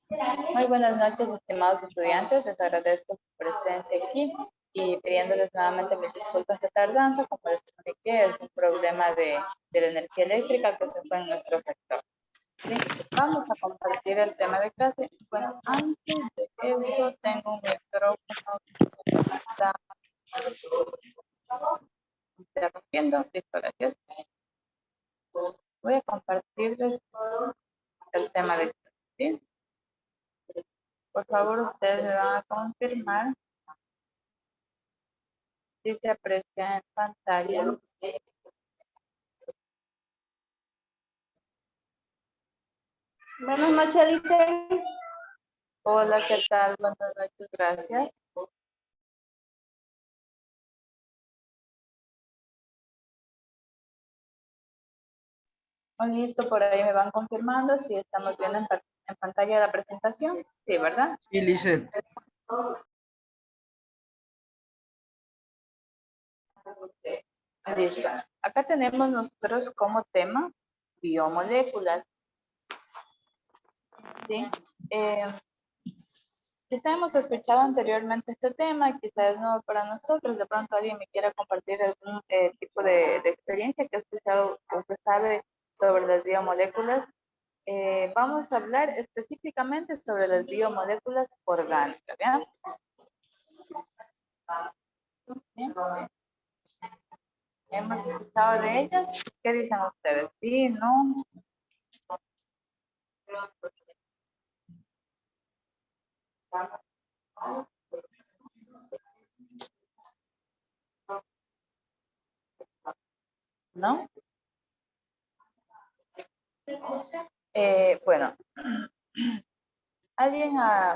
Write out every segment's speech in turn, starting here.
Muy buenas noches, estimados estudiantes. Les agradezco su presencia aquí y pidiéndoles nuevamente mis disculpas de tardanza. Como les expliqué, es un problema de la energía eléctrica que se fue en nuestro sector. ¿Sí? Vamos a compartir el tema de clase. Bueno, antes de eso, tengo un micrófono que me está interrumpiendo. Listo, gracias. Voy a compartirles el tema de clase. ¿Sí? Por favor, ustedes me van a confirmar si se aprecia en pantalla. Buenas noches, dice. Hola, ¿qué tal? Buenas noches, gracias. Listo, por ahí me van confirmando si estamos viendo en pantalla la presentación. Sí, ¿verdad? Sí, Lizeth. Listo. Acá tenemos nosotros como tema biomoléculas. ¿Sí? Quizá hemos escuchado anteriormente este tema, quizás es nuevo para nosotros, de pronto alguien me quiera compartir algún tipo de experiencia que ha escuchado o que sabe sobre las biomoléculas. Vamos a hablar específicamente sobre las biomoléculas orgánicas, ¿ya? ¿Bien? ¿Hemos escuchado de ellas? ¿Qué dicen ustedes? ¿Sí? ¿No? ¿No? Bueno,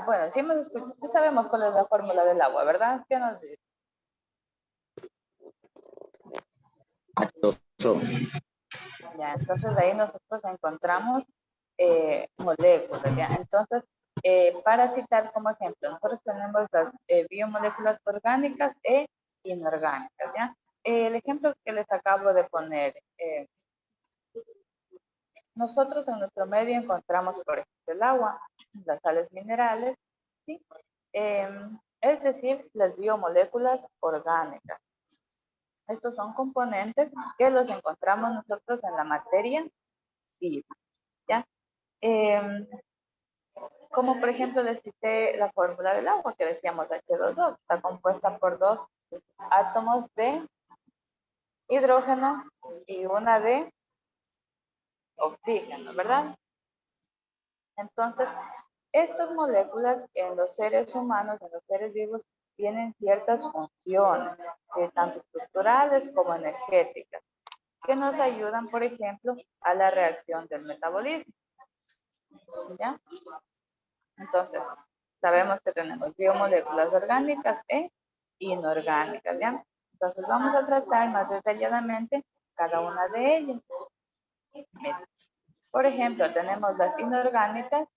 bueno, sí hemos escuchado, sí sabemos cuál es la fórmula del agua, ¿verdad? ¿Qué nos dice? H2O. Ya, entonces ahí nosotros encontramos moléculas, ¿ya? Entonces, para citar como ejemplo, nosotros tenemos las biomoléculas orgánicas e inorgánicas, ¿ya? El ejemplo que les acabo de poner, nosotros en nuestro medio encontramos, por ejemplo, el agua, las sales minerales, ¿sí? Es decir, las biomoléculas orgánicas. Estos son componentes que los encontramos nosotros en la materia viva, ¿ya? Como por ejemplo les cité la fórmula del agua que decíamos H2O, está compuesta por dos átomos de hidrógeno y una de oxígeno, ¿verdad? Entonces, estas moléculas en los seres humanos, en los seres vivos, tienen ciertas funciones, ¿sí? Tanto estructurales como energéticas, que nos ayudan, por ejemplo, a la reacción del metabolismo, ¿ya? Entonces, sabemos que tenemos biomoléculas orgánicas e inorgánicas, ¿ya? Entonces, vamos a tratar más detalladamente cada una de ellas. Miren, por ejemplo, tenemos las inorgánicas,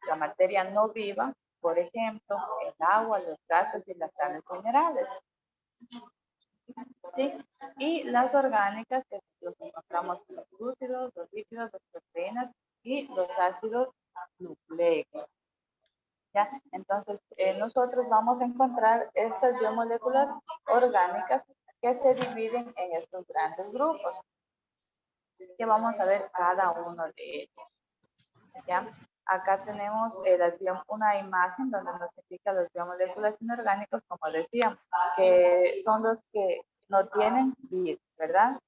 la materia no viva, por ejemplo, el agua, los gases y las sales minerales, ¿sí? Y las orgánicas, que los encontramos en los glúcidos, los lípidos, las proteínas y los ácidos nucleicos. ¿Ya? Entonces, nosotros vamos a encontrar estas biomoléculas orgánicas que se dividen en estos grandes grupos, que vamos a ver cada uno de ellos. ¿Ya? Acá tenemos una imagen donde nos indica las biomoléculas inorgánicas, como decíamos, que son los que no tienen vida, ¿verdad?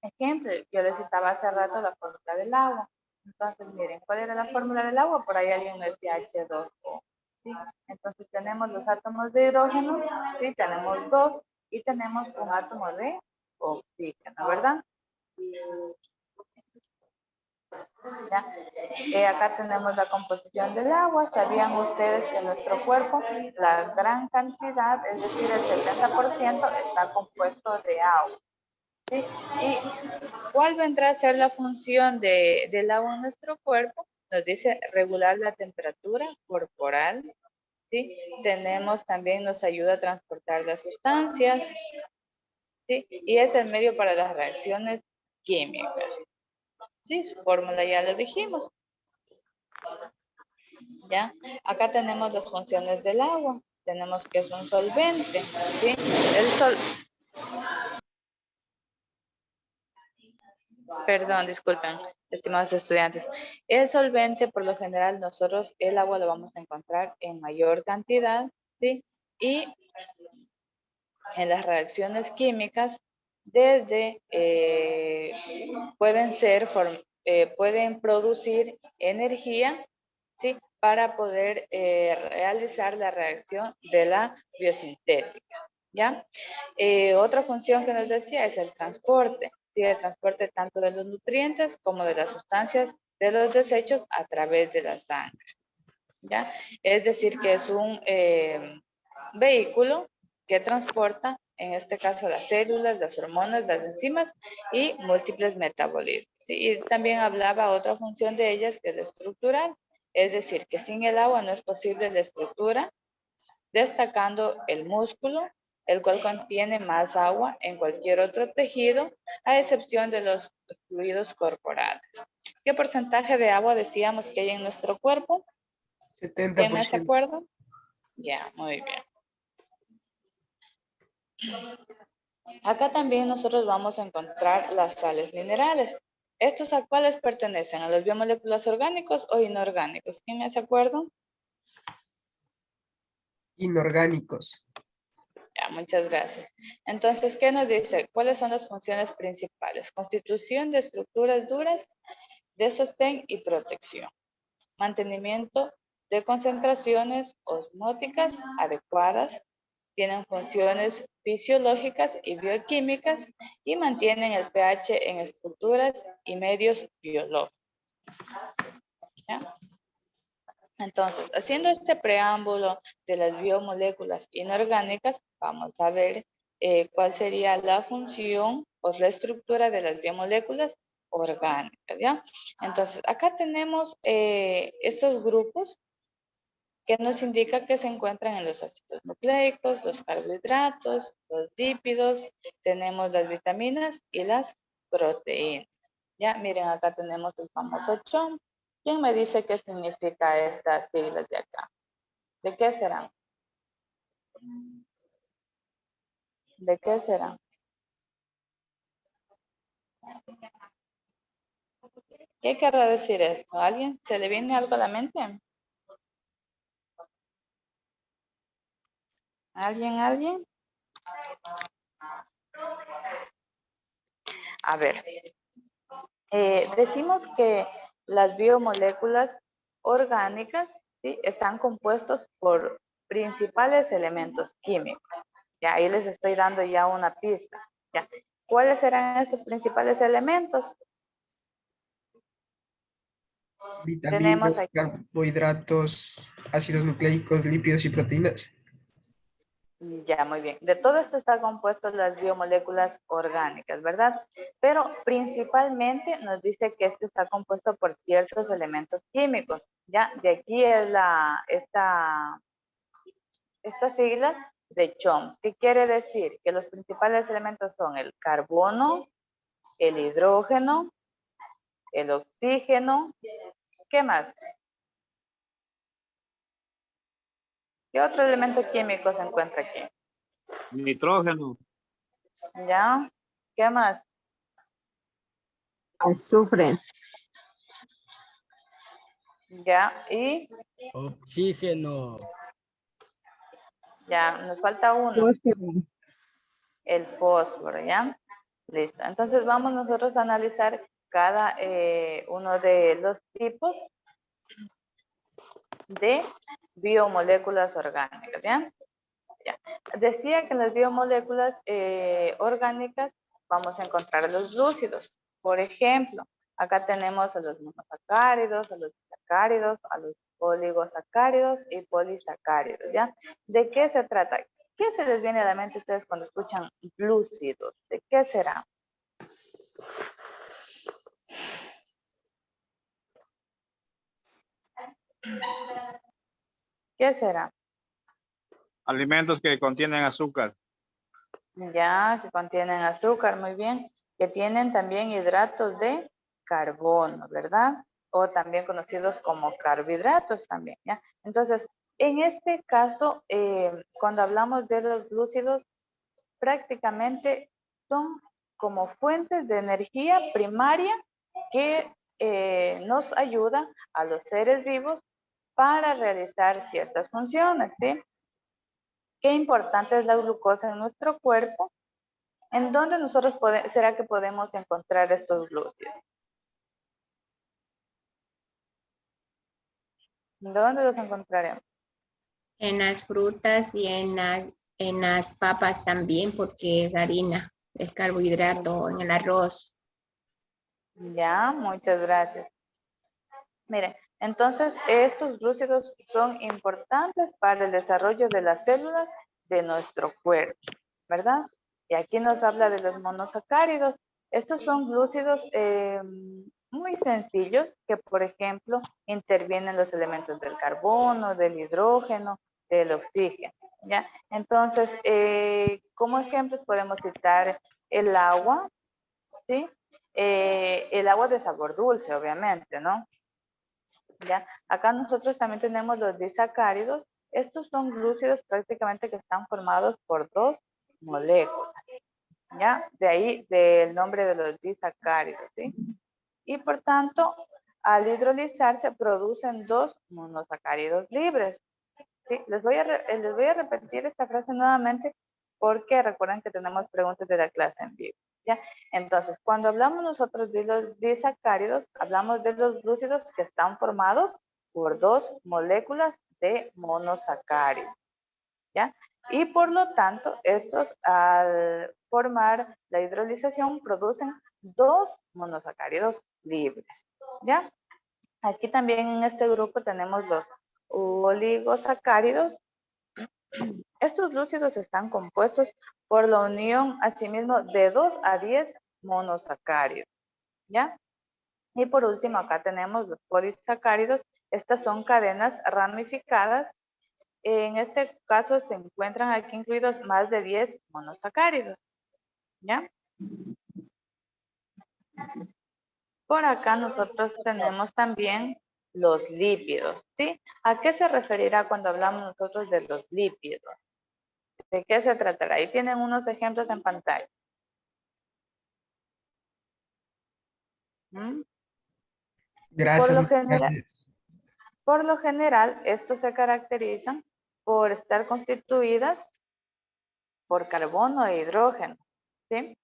Ejemplo, yo les citaba hace rato la fórmula del agua. Entonces, miren, ¿cuál era la fórmula del agua? Por ahí alguien me decía H2O. ¿Sí? Entonces, tenemos los átomos de hidrógeno, ¿sí? Tenemos dos y tenemos un átomo de oxígeno, ¿verdad? ¿Ya? Acá tenemos la composición del agua. ¿Sabían ustedes que en nuestro cuerpo la gran cantidad, es decir, el 70% está compuesto de agua? ¿Sí? ¿Y cuál vendrá a ser la función del agua en nuestro cuerpo? Nos dice regular la temperatura corporal, ¿sí? Tenemos también, nos ayuda a transportar las sustancias, ¿sí? Y es el medio para las reacciones químicas, ¿sí? Su fórmula ya lo dijimos. ¿Ya? Acá tenemos las funciones del agua. Tenemos que es un solvente, ¿sí? Perdón, disculpen, estimados estudiantes. El solvente, por lo general, nosotros el agua lo vamos a encontrar en mayor cantidad, ¿sí? Y en las reacciones químicas, desde pueden producir energía, ¿sí? Para poder realizar la reacción de la biosintética, ¿ya? Otra función que nos decía es el transporte, ¿sí? El transporte tanto de los nutrientes como de las sustancias de los desechos a través de la sangre, ¿ya? Es decir, que es un vehículo que transporta, en este caso, las células, las hormonas, las enzimas y múltiples metabolismos, ¿sí? Y también hablaba otra función de ellas, que es la estructural, es decir, que sin el agua no es posible la estructura, destacando el músculo, el cual contiene más agua en cualquier otro tejido, a excepción de los fluidos corporales. ¿Qué porcentaje de agua decíamos que hay en nuestro cuerpo? ¿Quién me hace 70%. acuerdo? Ya, muy bien. Acá también nosotros vamos a encontrar las sales minerales. ¿Estos a cuáles pertenecen? ¿A los biomoléculas orgánicos o inorgánicos? ¿Quién me hace acuerdo? Inorgánicos. Ya, muchas gracias. Entonces, ¿qué nos dice? ¿Cuáles son las funciones principales? Constitución de estructuras duras de sostén y protección. Mantenimiento de concentraciones osmóticas adecuadas. Tienen funciones fisiológicas y bioquímicas y mantienen el pH en estructuras y medios biológicos, ¿ya? Entonces, haciendo este preámbulo de las biomoléculas inorgánicas, vamos a ver cuál sería la función o la estructura de las biomoléculas orgánicas, ¿ya? Entonces, acá tenemos estos grupos que nos indica que se encuentran en los ácidos nucleicos, los carbohidratos, los lípidos, tenemos las vitaminas y las proteínas. Ya, miren, acá tenemos el famoso CHOM. ¿Quién me dice qué significa estas siglas de acá? ¿De qué serán? ¿De qué serán? ¿Qué querrá decir esto? ¿A alguien se le viene algo a la mente? ¿Alguien? A ver, decimos que las biomoléculas orgánicas, ¿sí?, están compuestos por principales elementos químicos. Ya, ahí les estoy dando ya una pista. Ya. ¿Cuáles serán estos principales elementos? Tenemos Vitaminas, aquí. carbohidratos, ácidos nucleicos, lípidos y proteínas. Ya, muy bien. De todo esto está compuesto las biomoléculas orgánicas, ¿verdad? Pero principalmente nos dice que esto está compuesto por ciertos elementos químicos, ¿ya? De aquí es estas siglas de CHOMS. ¿Qué quiere decir? Que los principales elementos son el carbono, el hidrógeno, el oxígeno. ¿Qué más? ¿Qué otro elemento químico se encuentra aquí? Nitrógeno, ¿Ya? ¿Qué más? Azufre. ¿Ya? Y Oxígeno. ya, nos falta uno, Fósforo. el fósforo, ¿ya? Listo. Entonces vamos nosotros a analizar cada uno de los tipos de biomoléculas orgánicas, ¿ya? Ya. Decía que en las biomoléculas orgánicas vamos a encontrar los glúcidos. Por ejemplo, acá tenemos a los monosacáridos, a los disacáridos, a los oligosacáridos y polisacáridos, ¿ya? ¿De qué se trata? ¿Qué se les viene a la mente a ustedes cuando escuchan glúcidos? ¿De qué será? ¿Qué será? alimentos que contienen azúcar. Ya, que contienen azúcar, muy bien. Que tienen también hidratos de carbono, ¿verdad? o también conocidos como carbohidratos también, ¿ya? Entonces, en este caso, cuando hablamos de los glúcidos, prácticamente son como fuentes de energía primaria que nos ayuda a los seres vivos para realizar ciertas funciones, ¿sí? Qué importante es la glucosa en nuestro cuerpo. ¿En dónde nosotros será que podemos encontrar estos glúcidos? ¿Dónde los encontraremos? En las frutas y en las papas también, porque es harina, es carbohidrato, en el arroz. Ya, muchas gracias. Miren, entonces estos glúcidos son importantes para el desarrollo de las células de nuestro cuerpo, ¿verdad? Y aquí nos habla de los monosacáridos. Estos son glúcidos muy sencillos que, por ejemplo, intervienen los elementos del carbono, del hidrógeno, del oxígeno, ¿ya? Entonces, como ejemplos podemos citar el agua, ¿sí? El agua de sabor dulce, obviamente, ¿no? ¿Ya? Acá nosotros también tenemos los disacáridos. Estos son glúcidos prácticamente que están formados por dos moléculas, ¿ya? De ahí del nombre de los disacáridos, ¿sí? Y por tanto, al hidrolizarse producen dos monosacáridos libres, ¿sí? Les voy a repetir esta frase nuevamente porque recuerden que tenemos preguntas de la clase en vivo, ¿ya? Entonces, cuando hablamos nosotros de los disacáridos, hablamos de los glúcidos que están formados por dos moléculas de monosacáridos, ¿ya? Y por lo tanto, estos al formar la hidrolización producen dos monosacáridos libres, ¿ya? Aquí también en este grupo tenemos los oligosacáridos. Estos glúcidos están compuestos por la unión, asimismo, de 2 a 10 monosacáridos, ¿ya? Y por último, acá tenemos los polisacáridos. Estas son cadenas ramificadas. En este caso se encuentran aquí incluidos más de 10 monosacáridos, ¿ya? Por acá nosotros tenemos también los lípidos, ¿sí? ¿A qué se referirá cuando hablamos nosotros de los lípidos? ¿De qué se tratará? Ahí tienen unos ejemplos en pantalla. ¿Mm? Grasas musculares. Por lo general, estos se caracterizan por estar constituidas por carbono e hidrógeno, ¿sí?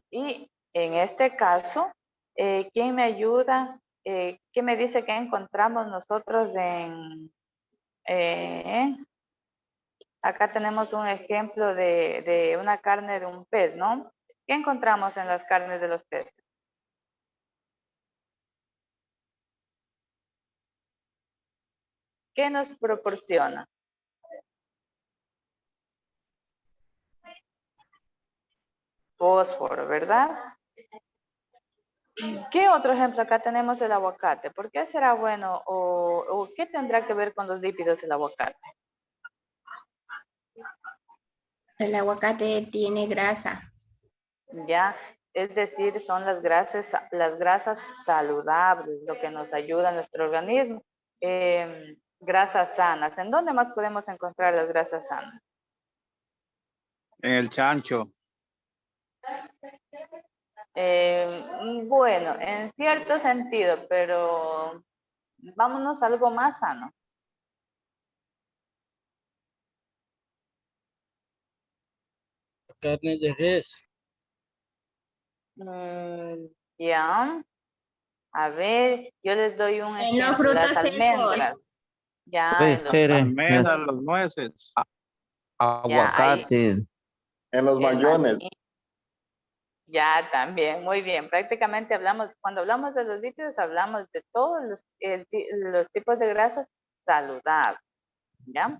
Y en este caso, ¿quién me ayuda? ¿Qué me dice que encontramos nosotros eh, acá tenemos un ejemplo de una carne de un pez, ¿no? ¿Qué encontramos en las carnes de los peces? ¿Qué nos proporciona? Fósforo, ¿verdad? ¿Qué otro ejemplo? Acá tenemos el aguacate. ¿Por qué será bueno o qué tendrá que ver con los lípidos el aguacate? El aguacate tiene grasa. Ya, es decir, son las grasas saludables, lo que nos ayuda a nuestro organismo. Grasas sanas. ¿En dónde más podemos encontrar las grasas sanas? En el chancho. Bueno, en cierto sentido, pero vámonos a algo más sano. Carne de res. Ya, a ver, yo les doy un En los ejemplo, las frutos secos. almendras. Ya, Puede en los ser Las las almendras, los nueces. ya, ahí, aguacates. En los el mayones. maní. Ya, también, muy bien. Prácticamente cuando hablamos de los lípidos, hablamos de todos los tipos de grasas saludables, ¿ya?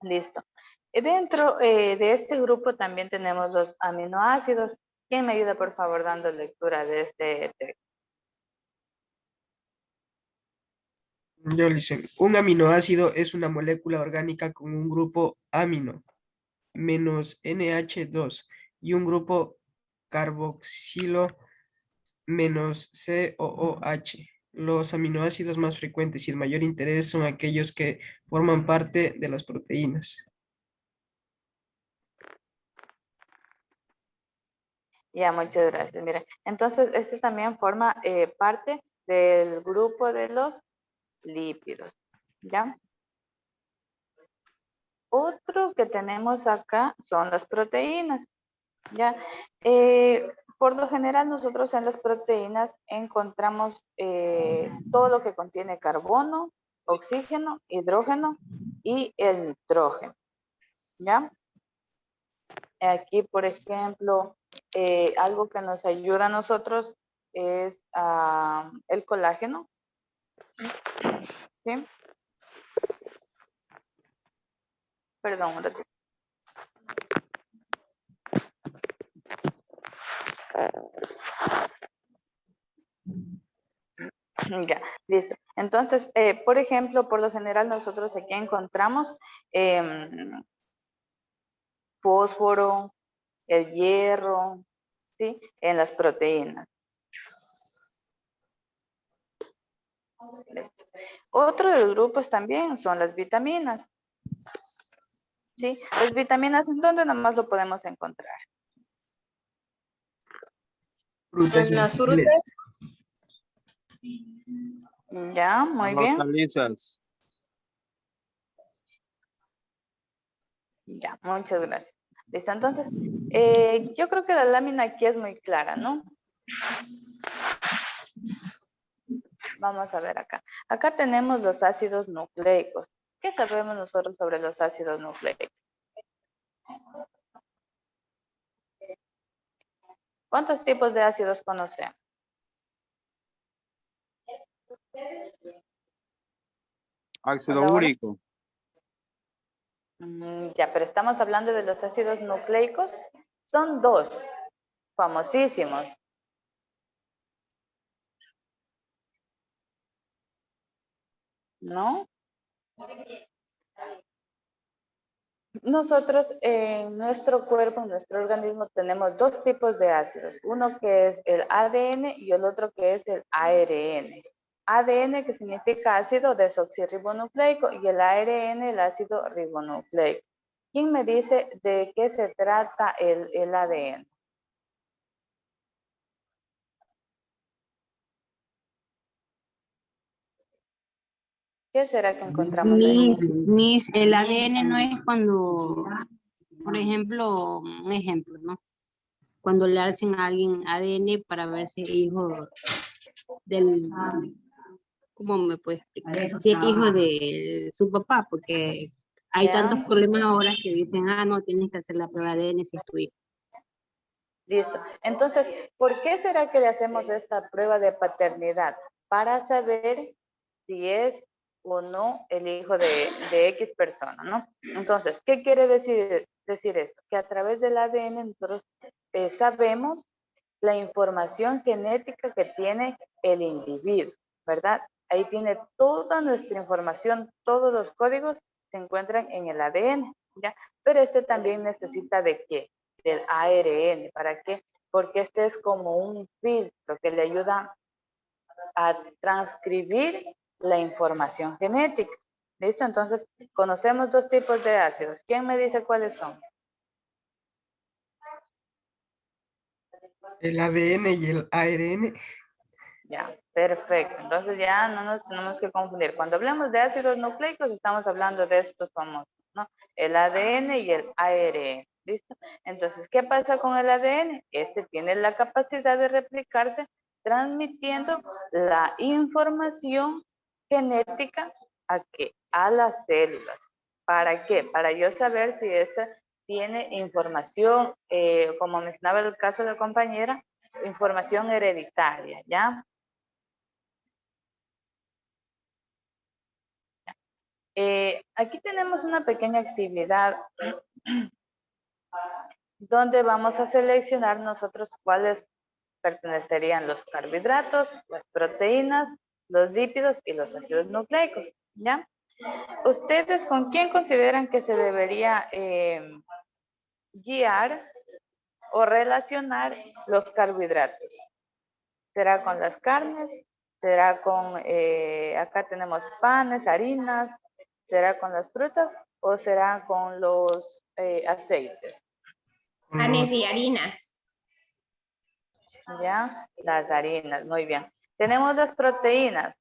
Listo. Dentro de este grupo también tenemos los aminoácidos. ¿Quién me ayuda, por favor, dando lectura de este texto? Yo le hice. Un aminoácido es una molécula orgánica con un grupo amino menos NH2 y un grupo carboxilo menos COOH. Los aminoácidos más frecuentes y el mayor interés son aquellos que forman parte de las proteínas. Ya, muchas gracias. Mira, entonces este también forma parte del grupo de los lípidos, ¿ya? Otro que tenemos acá son las proteínas, ¿ya? Por lo general nosotros en las proteínas encontramos todo lo que contiene carbono, oxígeno, hidrógeno y el nitrógeno, ¿ya? Aquí, por ejemplo, algo que nos ayuda a nosotros es el colágeno, ¿sí? Perdón, un ratito. Ya, listo. Entonces, por ejemplo, por lo general nosotros aquí encontramos fósforo, el hierro, ¿sí? En las proteínas. Listo. Otro de los grupos también son las vitaminas. ¿Sí? Las vitaminas, ¿en dónde nomás lo podemos encontrar? Frutas y En las vegetales. Ya, muy bien. Hortalizas. Ya, muchas gracias. Listo, entonces, yo creo que la lámina aquí es muy clara, ¿no? Vamos a ver acá. Acá tenemos los ácidos nucleicos. ¿Qué sabemos nosotros sobre los ácidos nucleicos? ¿Cuántos tipos de ácidos conocemos? Ácido Hola, hola. úrico. Ya, pero estamos hablando de los ácidos nucleicos. Son dos, famosísimos. ¿No? Nosotros en nuestro cuerpo, en nuestro organismo, tenemos dos tipos de ácidos. Uno que es el ADN y el otro que es el ARN. ADN que significa ácido desoxirribonucleico y el ARN el ácido ribonucleico. ¿Quién me dice de qué se trata el ADN? ¿Qué será que encontramos ahí? El ADN no es cuando, por ejemplo, un ejemplo, ¿no? Cuando le hacen a alguien ADN para ver si es hijo del, ¿cómo me puede explicar? Si es hijo de su papá, porque hay tantos ¿Ya? problemas ahora que dicen, no, tienes que hacer la prueba de ADN si es tu hijo. Listo. Entonces, ¿por qué será que le hacemos esta prueba de paternidad? Para saber si es o no el hijo de X persona, ¿no? Entonces, ¿qué quiere decir esto? Que a través del ADN nosotros sabemos la información genética que tiene el individuo, ¿verdad? Ahí tiene toda nuestra información, todos los códigos se encuentran en el ADN, ¿ya? Pero este también necesita de qué? Del ARN. ¿Para qué? Porque este es como un filtro que le ayuda a transcribir la información genética. ¿Listo? Entonces, conocemos dos tipos de ácidos. ¿Quién me dice cuáles son? El ADN y el ARN. Ya, perfecto. Entonces ya no nos tenemos que confundir. Cuando hablamos de ácidos nucleicos, estamos hablando de estos famosos, ¿no? El ADN y el ARN. ¿Listo? Entonces, ¿qué pasa con el ADN? Este tiene la capacidad de replicarse transmitiendo la información genética ¿a qué? A las células. ¿Para qué? Para yo saber si esta tiene información, como mencionaba el caso de la compañera, información hereditaria, ¿ya? Aquí tenemos una pequeña actividad donde vamos a seleccionar nosotros cuáles pertenecerían los carbohidratos, las proteínas, los lípidos y los ácidos nucleicos, ¿ya? ¿Ustedes con quién consideran que se debería guiar o relacionar los carbohidratos. ¿Será con las carnes? ¿Será con, acá tenemos panes, harinas? ¿Será con las frutas o será con los aceites? Panes y harinas. ¿Ya? Las harinas, muy bien. Tenemos las proteínas.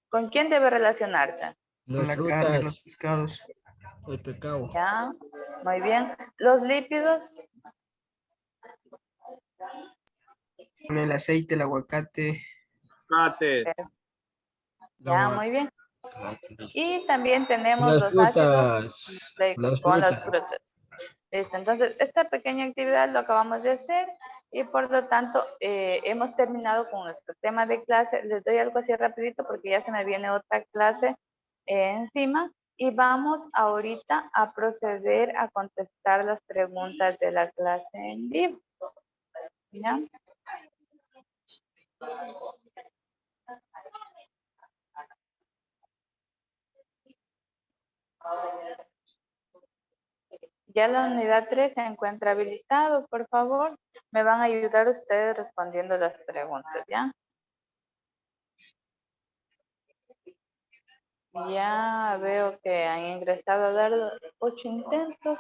¿Con quién debe relacionarse? Con Las la carne, los frutas, pescados. el pescado. ¿Ya? Muy bien. Los lípidos, Con el aceite, el aguacate. Cate. ya, La- muy bien. Y también tenemos Las los ácidos frutas. nucleicos Las con las frutas. frutas. Listo, entonces esta pequeña actividad lo acabamos de hacer y por lo tanto hemos terminado con nuestro tema de clase. Les doy algo así rapidito porque ya se me viene otra clase encima y vamos ahorita a proceder a contestar las preguntas de la clase en vivo. ¿Ya? Ya la unidad 3 se encuentra habilitado, por favor. Me van a ayudar ustedes respondiendo las preguntas, ¿ya? Ya veo que han ingresado a dar 8 intentos.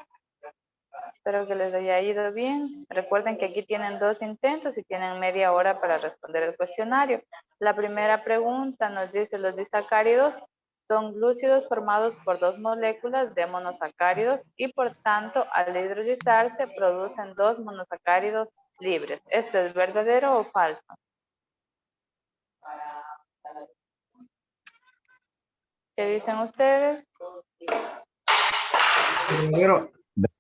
Espero que les haya ido bien. Recuerden que aquí tienen 2 intentos y tienen media hora para responder el cuestionario. La primera pregunta nos dice, los disacáridos son glúcidos formados por 2 moléculas de monosacáridos y por tanto al hidrolizarse producen 2 monosacáridos libres. ¿Esto es verdadero o falso? ¿Qué dicen ustedes? Verdadero.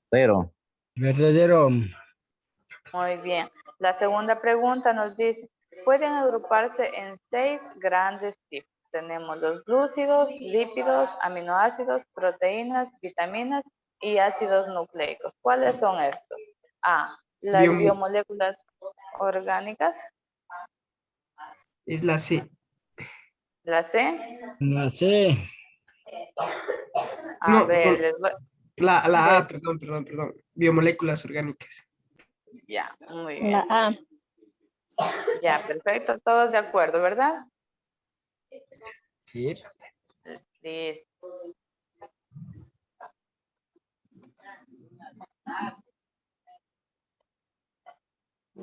Pero, Verdadero. Muy bien. La segunda pregunta nos dice, pueden agruparse en 6 grandes tipos. Tenemos los glúcidos, lípidos, aminoácidos, proteínas, vitaminas y ácidos nucleicos. ¿Cuáles son estos? A, las Bio- biomoléculas orgánicas. Es la C. La C. No sé. A No, ver, no, la de- A, perdón. Biomoléculas orgánicas. ya, muy bien. La A. Ya, perfecto. Todos de acuerdo, ¿verdad? Sí. Listo.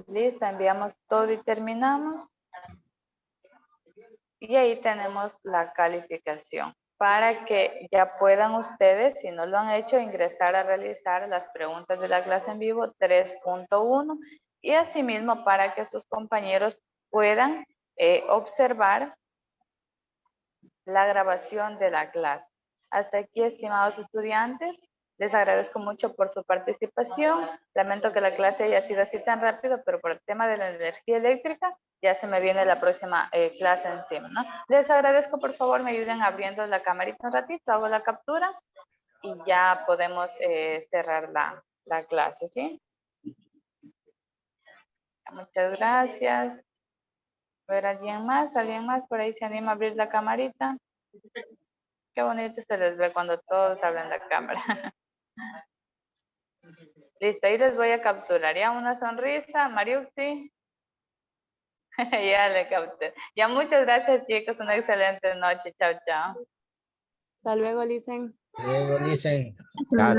Listo, enviamos todo y terminamos. Y ahí tenemos la calificación para que ya puedan ustedes, si no lo han hecho, ingresar a realizar las preguntas de la clase en vivo 3.1 y asimismo para que sus compañeros puedan observar la grabación de la clase. Hasta aquí, estimados estudiantes, les agradezco mucho por su participación. Lamento que la clase haya sido así tan rápido, pero por el tema de la energía eléctrica, ya se me viene la próxima clase encima, ¿no? Les agradezco, por favor, me ayuden abriendo la camarita un ratito, hago la captura y ya podemos cerrar la clase, ¿sí? Muchas gracias. A ver, ¿alguien más por ahí se anima a abrir la camarita? Qué bonito se les ve cuando todos abren la cámara. Listo, ahí les voy a capturar. Ya una sonrisa, Mariuxi. Ya le capté. Ya muchas gracias, chicos. Una excelente noche. Chao, chao. Hasta luego, Licen. Luego dicen. Katy,